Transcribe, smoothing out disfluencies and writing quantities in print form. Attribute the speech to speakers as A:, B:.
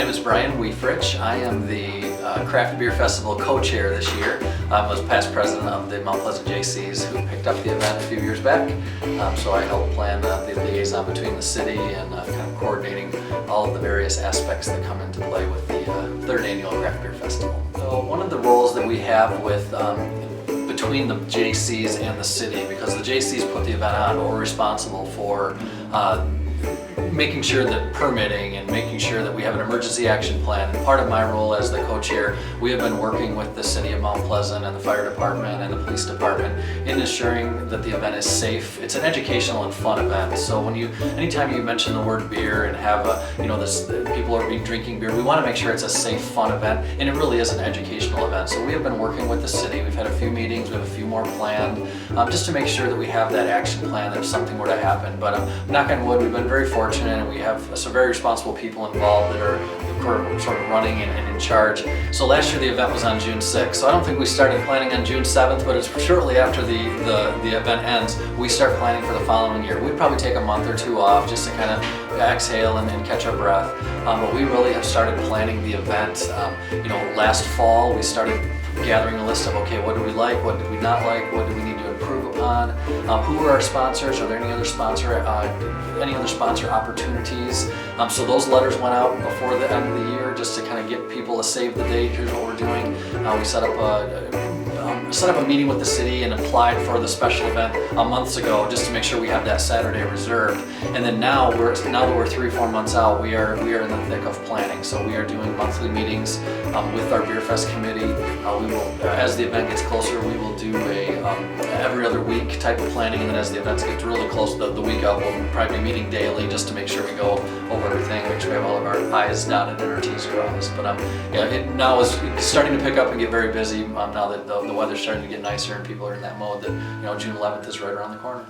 A: name is Bryan Wieferich. I am the Craft Beer Festival co-chair this year. I was past president of the Mount Pleasant JCs who picked up the event a few years back. So I helped plan the liaison between the city and kind of coordinating all of the various aspects that come into play with the third annual Craft Beer Festival. So one of the roles that we have with between the JCs and the city, because the JCs put the event on, but we're responsible for making sure that permitting and making sure that we have an emergency action plan. And part of my role as the co-chair, we have been working with the city of Mount Pleasant and the fire department and the police department in ensuring that the event is safe. It's an educational and fun event. So anytime you mention the word beer and have people are drinking beer, we want to make sure it's a safe, fun event, and it really is an educational event. So we have been working with the city. We've had a few meetings, we have a few more planned, just to make sure that we have that action plan if something were to happen. But knock on wood, we've been very fortunate, and we have some very responsible people involved that are sort of running and in charge. So last year the event was on June 6th, so I don't think we started planning on June 7th, but it's shortly after the event ends, we start planning for the following year. We'd probably take a month or two off just to kind of exhale and catch our breath. But we really have started planning the event. Last fall we started gathering a list of, okay, what do we like, what did we not like, what do we need to improve upon, who are our sponsors, are there any other sponsor opportunities. So those letters went out before the end of the year just to kind of get people to save the date. Here's what we're doing. We set up a meeting with the city and applied for the special event months ago just to make sure we have that Saturday reserved. And then now that we're 3-4 months out, we are in the thick of planning. So we are doing monthly meetings with our Beer Fest committee. We will, as the event gets closer, we will do a every other week type of planning, and then as the events get really close, the week of, we'll probably be meeting daily just to make sure we go over everything, make sure we have all of our I's dotted and our T's crossed. But it now is starting to pick up and get very busy now that the weather's starting to get nicer and people are in that mode that June 11th is right around the corner.